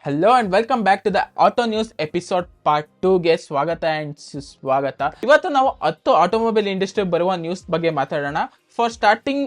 Hello and welcome back to the auto news episode part 2ಗೆ ಸ್ವಾಗತ and ಸುಸ್ವಾಗತ. ಇವತ್ತು ನಾವು 10 ಆಟೋಮೊಬೈಲ್ ಇಂಡಸ್ಟ್ರಿ ಬರುವ ನ್ಯೂಸ್ ಬಗ್ಗೆ ಮಾತಾಡೋಣ. ಫಾರ್ ಸ್ಟಾರ್ಟಿಂಗ್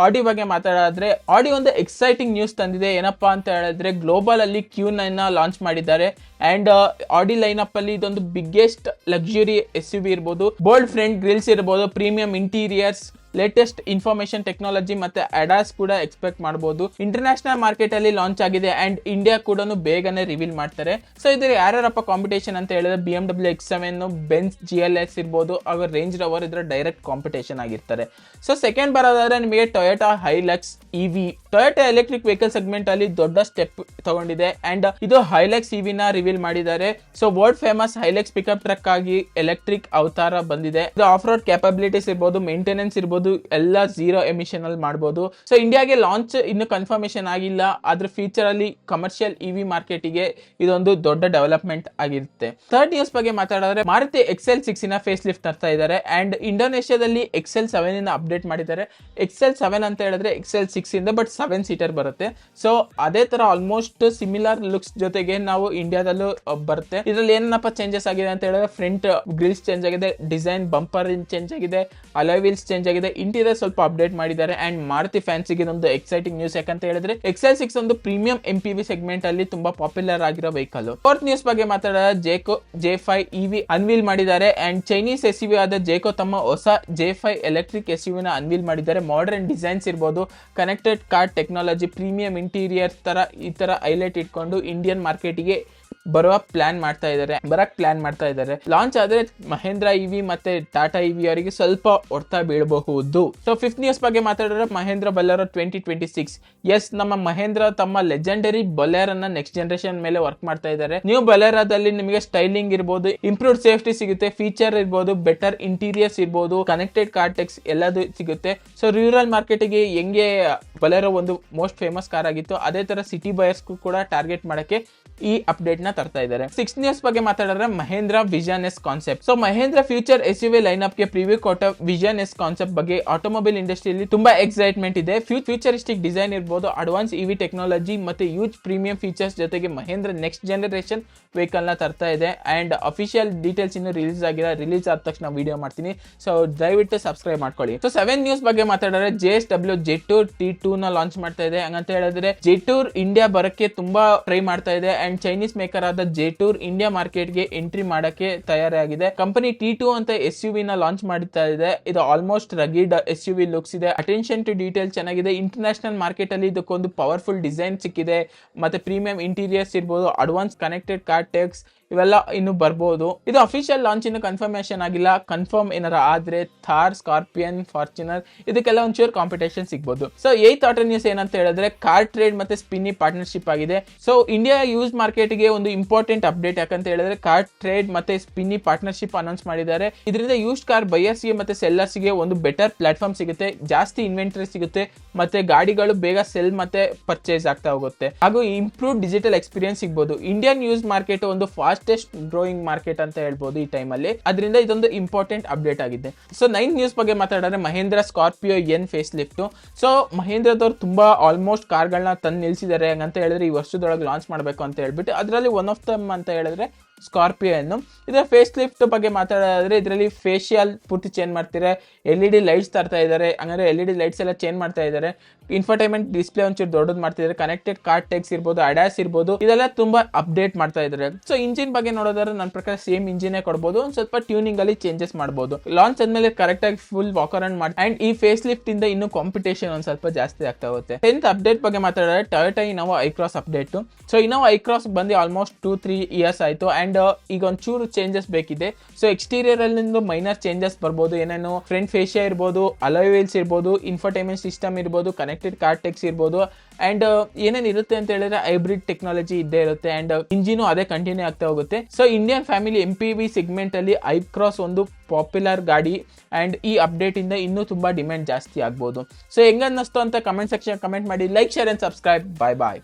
ಆಡಿ ಬಗ್ಗೆ ಮಾತಾಡೋದ್ರೆ, ಆಡಿ ಒಂದು ಎಕ್ಸೈಟಿಂಗ್ ನ್ಯೂಸ್ ತಂದಿದೆ. ಏನಪ್ಪಾ ಅಂತ ಹೇಳಿದ್ರೆ, ಗ್ಲೋಬಲ್ ಅಲ್ಲಿ Q9 ಲಾಂಚ್ ಮಾಡಿದ್ದಾರೆ ಅಂಡ್ ಆಡಿ ಲೈನಪ್ ಅಲ್ಲಿ ಇದೊಂದು ಬಿಗ್ಗೆಸ್ಟ್ ಲಕ್ಸುರಿ SUV ಇರ್ಬೋದು, ಬೋಲ್ಡ್ ಫ್ರಂಟ್ ಗ್ರಿಲ್ಸ್ ಇರ್ಬೋದು, premium interiors, latest information technology ಮತ್ತೆ ಅಡಾಸ್ ಕೂಡ ಎಕ್ಸ್ಪೆಕ್ಟ್ ಮಾಡಬಹುದು. ಇಂಟರ್ನ್ಯಾಷನಲ್ ಮಾರ್ಕೆಟ್ ಅಲ್ಲಿ ಲಾಂಚ್ ಆಗಿದೆ ಅಂಡ್ ಇಂಡಿಯಾ ಕೂಡ ಬೇಗನೆ ರಿವೀಲ್ ಮಾಡ್ತಾರೆ. ಸೊ ಇದ್ರ ಯಾರ್ಯಾರಪ್ಪ ಕಾಂಪಿಟೇಷನ್ ಅಂತ ಹೇಳಿದ್ರೆ, BMW X7, ಬೆನ್ಸ್ GLS ಇರ್ಬೋದು, ಹಾಗೂ ರೇಂಜ್ ರೋವರ್ ಇದ್ರ ಡೈರೆಕ್ಟ್ ಕಾಂಪಿಟೇಷನ್ ಆಗಿರ್ತಾರೆ. ಸೊ ಸೆಕೆಂಡ್ ಬರೋದಾದ್ರೆ ನಿಮಗೆ Toyota Hilux EV. Toyota electric vehicle segment ಅಲ್ಲಿ ದೊಡ್ಡ ಸ್ಟೆಪ್ ತಗೊಂಡಿದೆ ಅಂಡ್ ಇದು ಹೈಲಕ್ಸ್ EV ನ ರಿವೀಲ್ ಮಾಡಿದ್ದಾರೆ. So world famous Hilux pickup truck ಆಗಿ ಎಲೆಕ್ಟ್ರಿಕ್ ಅವತಾರ ಬಂದಿದೆ. ಇದು ಆಫ್ ರೋಡ್ ಕ್ಯಾಪಬಿಲಿಟೀಸ್ ಇರ್ಬೋದು, ಮೇಂಟೆನೆನ್ಸ್ ಇರ್ಬೋದು, ಎಲ್ಲ ಝೀರೋ ಎಮಿಷನ್ ಅಲ್ಲಿ ಮಾಡಬಹುದು. ಸೊ ಇಂಡಿಯಾಗೆ ಲಾಂಚ್ ಇನ್ನು ಕನ್ಫರ್ಮೇಶನ್ ಆಗಿಲ್ಲ, ಆದ್ರೆ ಫ್ಯೂಚರ್ ಅಲ್ಲಿ ಕಮರ್ಷಿಯಲ್ EV ಮಾರ್ಕೆಟ್ ಗೆ ಇದೊಂದು ದೊಡ್ಡ ಡೆವಲಪ್ಮೆಂಟ್ ಆಗಿರುತ್ತೆ. ಥರ್ಡ್ ನ್ಯೂಸ್ ಬಗ್ಗೆ ಮಾತಾಡಿದ್ರೆ, ಮಾರುತಿ XL6 ನ ಫೇಸ್ ಲಿಫ್ಟ್ ತರ್ತಾ ಇದ್ದಾರೆ ಅಂಡ್ ಇಂಡೋನೇಷ್ಯಾದಲ್ಲಿ XL7 ನ ಅಪ್ಡೇಟ್ ಮಾಡಿದ್ದಾರೆ. XL7 ಅಂತ ಹೇಳಿದ್ರೆ XL6 ಇಂದ ಬಟ್ 7 ಸೀಟರ್ ಬರುತ್ತೆ. ಸೊ ಅದೇ ತರ ಆಲ್ಮೋಸ್ಟ್ ಸಿಮಿಲರ್ ಲುಕ್ಸ್ ಜೊತೆಗೆ ನಾವು ಇಂಡಿಯಾದಲ್ಲೂ ಬರುತ್ತೆ. ಇದರಲ್ಲಿ ಏನಪ್ಪ ಚೇಂಜಸ್ ಆಗಿದೆ ಅಂತ ಹೇಳಿದ್ರೆ, ಫ್ರಂಟ್ ಗ್ರಿಲ್ಸ್ ಚೇಂಜ್ ಆಗಿದೆ, ಡಿಸೈನ್ ಬಂಪರ್ ಚೇಂಜ್ ಆಗಿದೆ, ಅಲಾಯ್ ವೀಲ್ಸ್ ಚೇಂಜ್ ಆಗಿದೆ, ಇಂಟೀರಿಯರ್ ಸ್ವಲ್ಪ ಅಪ್ಡೇಟ್ ಮಾಡಿದ್ದಾರೆ ಅಂಡ್ ಮಾರುತಿ ಫ್ಯಾನ್ಸಿಗೆ ಇದೊಂದು ಎಕ್ಸೈಟಿಂಗ್ ನ್ಯೂಸ್. ಯಾಕಂತ ಹೇಳಿದ್ರೆ XL6 ಒಂದು ಪ್ರೀಮಿಯಂ MPV ಸೆಗ್ಮೆಂಟ್ ಅಲ್ಲಿ ತುಂಬಾ ಪಾಪ್ಯುಲರ್ ಆಗಿರೋ ವೆಹಿಕಲ್. ಫೋರ್ತ್ ನ್ಯೂಸ್ ಬಗ್ಗೆ ಮಾತಾಡಿದ್ರೆ, ಜೇಕೋ J5 EV ಅನ್ವೀಲ್ ಮಾಡಿದ್ದಾರೆ ಅಂಡ್ ಚೈನೀಸ್ SUV ಆದ ಜೇಕೋ ತಮ್ಮ ಹೊಸ J5 ಎಲೆಕ್ಟ್ರಿಕ್ SUV ನ ಅನ್ವೀಲ್ ಮಾಡಿದ್ದಾರೆ. ಮಾಡರ್ನ್ ಡಿಸೈನ್ಸ್ ಇರ್ಬೋದು, connected car technology, premium interior ಈ ತರ ಹೈಲೈಟ್ ಇಟ್ಕೊಂಡು ಇಂಡಿಯನ್ ಮಾರ್ಕೆಟ್ಗೆ ಬರಕ್ ಪ್ಲಾನ್ ಮಾಡ್ತಾ ಇದ್ದಾರೆ. ಲಾಂಚ್ ಆದ್ರೆ ಮಹೇಂದ್ರ EV ಮತ್ತೆ ಟಾಟಾ EV ಅವರಿಗೆ ಸ್ವಲ್ಪ ಹೊಡ್ತಾ ಬೀಳಬಹುದು. ಸೊ ಫಿಫ್ತ್ ನ್ಯೂಸ್ ಬಗ್ಗೆ ಮಾತಾಡಿದ್ರೆ, ಮಹೇಂದ್ರ ಬೊಲೆರೋ 2026. ಎಸ್, ನಮ್ಮ ಮಹೇಂದ್ರ ತಮ್ಮ ಲೆಜೆಂಡರಿ ಬೊಲೆರೋನ ನೆಕ್ಸ್ಟ್ ಜನರೇಷನ್ ಮೇಲೆ ವರ್ಕ್ ಮಾಡ್ತಾ ಇದ್ದಾರೆ. ನ್ಯೂ ಬೊಲೆರೋದಲ್ಲಿ ನಿಮಗೆ ಸ್ಟೈಲಿಂಗ್ ಇರ್ಬೋದು, ಇಂಪ್ರೂವ್ಡ್ ಸೇಫ್ಟಿ ಸಿಗುತ್ತೆ, ಫೀಚರ್ ಇರ್ಬೋದು, ಬೆಟರ್ ಇಂಟೀರಿಯರ್ಸ್ ಇರ್ಬೋದು, ಕನೆಕ್ಟೆಡ್ ಕಾರ್ ಟೆಕ್ಸ್ ಎಲ್ಲದೂ ಸಿಗುತ್ತೆ. ಸೊ ರೂರಲ್ ಮಾರ್ಕೆಟ್ಗೆ ಹೆಂಗೆ ಬೊಲೆರೋ ಒಂದು ಮೋಸ್ಟ್ ಫೇಮಸ್ ಕಾರ್ ಆಗಿತ್ತು, ಅದೇ ತರ ಸಿಟಿ ಬಯರ್ಸ್ಗೂ ಕೂಡ ಟಾರ್ಗೆಟ್ ಮಾಡಕ್ಕೆ ಈ ಅಪ್ಡೇಟ್ ನ ತರ್ತಾ ಇದ್ದಾರೆ. ಸಿಕ್ಸ್ ನ್ಯೂಸ್ ಬಗ್ಗೆ ಮಾತಾಡಿದ್ರೆ, Mahindra vision S concept. So Mahindra future SUV lineup ಗೆ ಪ್ರಿವ್ಯೂ ಕೊಟ್ಟ ವಿಷನ್ ಎಸ್ ಕಾನ್ಸೆಪ್ಟ್ ಬಗ್ಗೆ ಆಟೋಮೊಬೈಲ್ ಇಂಡಸ್ಟ್ರಿಯಲ್ಲಿ ತುಂಬಾ ಎಕ್ಸೈಟ್ಮೆಂಟ್ ಇದೆ. ಫ್ಯೂಚರಿಸ್ಟಿಕ್ ಡಿಸೈನ್ ಇರ್ಬೋದು, ಅಡ್ವಾನ್ಸ್ EV ಟೆಕ್ನಾಲಜಿ ಮತ್ತೆ ಯೂಜ್ ಪ್ರೀಮಿಯಂ ಫೀಚರ್ಸ್ ಜೊತೆಗೆ ಮಹೇಂದ್ರ ನೆಕ್ಸ್ಟ್ ಜನರೇಷನ್ ವೆಹಿಕಲ್ ನ ತರ್ತಾ ಇದೆ ಅಂಡ್ ಅಫಿಷಿಯಲ್ ಡೀಟೇಲ್ಸ್ ಇನ್ನು ರಿಲೀಸ್ ಆಗಿಲ್ಲ. ರಿಲೀಸ್ ಆದ ತಕ್ಷಣ ವಿಡಿಯೋ ಮಾಡ್ತೀನಿ, ಸೊ ದಯವಿಟ್ಟು ಸಬ್ಸ್ಕ್ರೈಬ್ ಮಾಡ್ಕೊಳ್ಳಿ. ಸೊ ಸೆವೆನ್ ನ್ಯೂಸ್ ಬಗ್ಗೆ ಮಾತಾಡಿದ್ರೆ, JSW Jetour T2 ನ ಲಾಂಚ್ ಮಾಡ್ತಾ ಇದೆ. ಹಂಗಂತ ಹೇಳಿದ್ರೆ Jetour ಇಂಡಿಯಾ ಬರಕ್ಕೆ ತುಂಬಾ ಟ್ರೈ ಮಾಡ್ತಾ ಇದೆ ಅಂಡ್ ಚೈನೀಸ್ ಮೇಕರ್ ಆದ Jetour ಇಂಡಿಯಾ ಮಾರ್ಕೆಟ್ ಗೆ ಎಂಟ್ರಿ ಮಾಡಕ್ಕೆ ತಯಾರಾಗಿದೆ. ಕಂಪನಿ T2 ಅಂತ SUV ನ ಲಾಂಚ್ ಮಾಡ್ತಾ ಇದೆ. ಇದು ಆಲ್ಮೋಸ್ಟ್ ರಗಿಡ್ SUV ಲುಕ್ಸ್ ಇದೆ, ಅಟೆನ್ಷನ್ ಟು ಡೀಟೇಲ್ ಚೆನ್ನಾಗಿದೆ. ಇಂಟರ್ನ್ಯಾಷನಲ್ ಮಾರ್ಕೆಟ್ ಅಲ್ಲಿ ಇದಕ್ಕೊಂದು ಪವರ್ಫುಲ್ ಡಿಸೈನ್ ಸಿಕ್ಕಿದೆ, ಮತ್ತೆ ಪ್ರೀಮಿಯಂ ಇಂಟೀರಿಯರ್ಸ್ ಇರ್ಬೋದು, ಅಡ್ವಾನ್ಸ್ ಕನೆಕ್ಟೆಡ್ ಕಾರ್ ಟೆಕ್ಸ್ ಇವೆಲ್ಲ ಇನ್ನು ಬರ್ಬೋದು. ಇದು ಅಫಿಷಿಯಲ್ ಲಾಂಚ್ ಇನ್ನು ಕನ್ಫರ್ಮೇಶನ್ ಆಗಿಲ್ಲ. ಕನ್ಫರ್ಮ್ ಏನಾರ ಆದ್ರೆ ಥಾರ್, ಸ್ಕಾರ್ಪಿಯನ್, ಫಾರ್ಚುನರ್ ಇದಕ್ಕೆಲ್ಲ ಒಂಚೂರು ಕಾಂಪಿಟೇಷನ್ ಸಿಗ್ಬೋದು. ಸೊ ಏತ್ ಆಟೋ ನ್ಯೂಸ್ ಏನಂತ ಹೇಳಿದ್ರೆ, ಕಾರ್ ಟ್ರೇಡ್ ಮತ್ತೆ ಸ್ಪಿನ್ನಿ ಪಾರ್ಟ್ನರ್ಶಿಪ್ ಆಗಿದೆ. ಸೊ ಇಂಡಿಯಾ ಯೂಸ್ ಮಾರ್ಕೆಟ್ ಗೆ ಒಂದು ಇಂಪಾರ್ಟೆಂಟ್ ಅಪ್ಡೇಟ್. ಯಾಕಂತ ಹೇಳಿದ್ರೆ, ಕಾರ್ ಟ್ರೇಡ್ ಮತ್ತೆ ಸ್ಪಿನ್ನಿ ಪಾರ್ಟ್ನರ್ಶಿಪ್ ಅನೌನ್ಸ್ ಮಾಡಿದ್ದಾರೆ. ಇದರಿಂದ ಯೂಸ್ಡ್ ಕಾರ್ ಬಯರ್ಸ್ ಗೆ ಮತ್ತೆ ಸೆಲ್ಲರ್ಸ್ ಗೆ ಒಂದು ಬೆಟರ್ ಪ್ಲಾಟ್ಫಾರ್ಮ್ ಸಿಗುತ್ತೆ, ಜಾಸ್ತಿ ಇನ್ವೆಂಟರಿ ಸಿಗುತ್ತೆ, ಮತ್ತೆ ಗಾಡಿಗಳು ಬೇಗ ಸೆಲ್ ಮತ್ತೆ ಪರ್ಚೇಸ್ ಆಗ್ತಾ ಹೋಗುತ್ತೆ, ಹಾಗೂ ಇಂಪ್ರೂವ್ ಡಿಜಿಟಲ್ ಎಕ್ಸ್ಪೀರಿಯನ್ಸ್ ಸಿಗಬಹುದು. ಇಂಡಿಯನ್ ಯೂಸ್ ಮಾರ್ಕೆಟ್ ಒಂದು ಫಾಸ್ಟೆಸ್ಟ್ ಗ್ರೋಯಿಂಗ್ ಮಾರ್ಕೆಟ್ ಅಂತ ಹೇಳ್ಬೋದು ಈ ಟೈಮ್ ಅಲ್ಲಿ. ಅದರಿಂದ ಇದೊಂದು ಇಂಪಾರ್ಟೆಂಟ್ ಅಪ್ಡೇಟ್ ಆಗಿದೆ. ಸೊ ನೈನ್ ನ್ಯೂಸ್ ಬಗ್ಗೆ ಮಾತಾಡಿದ್ರೆ, Mahindra Scorpio N facelift. So ಮಹೇಂದ್ರದವ್ರು ತುಂಬಾ ಆಲ್ಮೋಸ್ಟ್ ಕಾರ್ಗಳನ್ನ ತಂದು ನಿಲ್ಸಿದ್ದಾರೆ. ಹಂಗಂತ ಹೇಳಿದ್ರೆ ಈ ವರ್ಷದೊಳಗೆ ಲಾಂಚ್ ಮಾಡಬೇಕು ಅಂತ ಹೇಳ್ಬಿಟ್ಟು, ಅದರಲ್ಲಿ ಒನ್ ಆಫ್ ದಮ್ ಅಂತ ಹೇಳಿದ್ರೆ ಸ್ಕಾರ್ಪಿಯೋ. ಇದರ ಫೇಸ್ ಲಿಫ್ಟ್ ಬಗ್ಗೆ ಮಾತಾಡೋದಾದ್ರೆ, ಇದರಲ್ಲಿ ಫೇಶಿಯಲ್ ಪೂರ್ತಿ ಚೇಂಜ್ ಮಾಡ್ತಾರೆ, LED ಲೈಟ್ಸ್ ತರ್ತಾ ಇದ್ದಾರೆ. ಹಂಗಂದ್ರೆ LED ಲೈಟ್ಸ್ ಎಲ್ಲ ಚೇಂಜ್ ಮಾಡ್ತಾ ಇದ್ದಾರೆ. ಇನ್ಫರ್ಟೈನ್ಮೆಂಟ್ ಡಿಸ್ಪ್ಲೇ ಒಂಚೂರು ದೊಡ್ಡದು ಮಾಡ್ತಿದ್ದಾರೆ. ಕನೆಕ್ಟೆಡ್ ಕಾರ್ ಟೆಕ್ಸ್ ಇರ್ಬೋದು, ಅಡಾಸ್ ಇರ್ಬೋದು, ಇದೆಲ್ಲ ತುಂಬಾ ಅಪ್ಡೇಟ್ ಮಾಡ್ತಾ ಇದ್ದಾರೆ. ಸೊ ಇಂಜಿನ್ ಬಗ್ಗೆ ನೋಡೋದಾದ್ರೆ, ನನ್ನ ಪ್ರಕಾರ ಸೇಮ್ ಇಂಜಿನೇ ಕೊಡ್ಬೋದು, ಒಂದು ಸ್ವಲ್ಪ ಟ್ಯೂನಿಂಗ್ ಅಲ್ಲಿ ಚೇಂಜಸ್ ಮಾಡಬಹುದು. ಲಾಂಚ್ ಆದ್ಮೇಲೆ ಕರೆಕ್ಟ್ ಆಗಿ ಫುಲ್ ವಾಕ್ ಅರೌಂಡ್ ಮಾಡಿ ಅಂಡ್ ಈ ಫೇಸ್ ಲಿಫ್ಟ್ ಇಂದ ಇನ್ನು ಕಾಂಪಿಟೇಷನ್ ಒಂದ್ ಸ್ವಲ್ಪ ಜಾಸ್ತಿ ಆಗ್ತಾ ಹೋಗುತ್ತೆ. 10th ಅಪ್ಡೇಟ್ ಬಗ್ಗೆ ಮಾತಾಡಿದ್ರೆ, Toyota Innova Hycross update. So Innova Hycross ಬಂದು ಆಲ್ಮೋಸ್ಟ್ 2-3 ಇಯರ್ಸ್ ಆಯ್ತು ಅಂಡ್ ಈಗ ಒಂಚೂರು ಚೇಂಜಸ್ ಬೇಕಿದೆ. ಸೊ ಎಕ್ಸ್ಟೀರಿಯರ್ ಅಲ್ಲಿ ಮೈನರ್ ಚೇಂಜಸ್ ಬರ್ಬೋದು. ಏನೇನು ಫ್ರಂಟ್ ಫೇಶಿಯಾ ಇರ್ಬೋದು, ಅಲಾಯ್ ವೀಲ್ಸ್ ಇರ್ಬೋದು, ಇನ್ಫರ್ಟೈನ್ಮೆಂಟ್ ಸಿಸ್ಟಮ್ ಇರ್ಬೋದು, ಕನೆಕ್ಟೆಡ್ ಕಾರ್ ಟೆಕ್ಸ್ ಇರ್ಬೋದು, ಅಂಡ್ ಏನೇನ್ ಇರುತ್ತೆ ಅಂತ ಹೇಳಿದ್ರೆ ಹೈಬ್ರಿಡ್ ಟೆಕ್ನಾಲಜಿ ಇದ್ದೇ ಇರುತ್ತೆ ಅಂಡ್ ಇಂಜಿನ್ ಅದೇ ಕಂಟಿನ್ಯೂ ಆಗ್ತಾ ಹೋಗುತ್ತೆ. So Indian family MPV segment ಅಲ್ಲಿ ಐಕ್ರಾಸ್ ಒಂದು ಪಾಪ್ಯುಲರ್ ಗಾಡಿ ಅಂಡ್ ಈ ಅಪ್ಡೇಟ್ ಇಂದ ಇನ್ನೂ ತುಂಬಾ ಡಿಮ್ಯಾಂಡ್ ಜಾಸ್ತಿ ಆಗ್ಬೋದು. ಸೊ ಹೆಂಗನ್ನಿಸ್ತು ಅಂತ ಕಮೆಂಟ್ ಸೆಕ್ಷನ್ ಕಮೆಂಟ್ ಮಾಡಿ. Like, share and subscribe. Bye bye.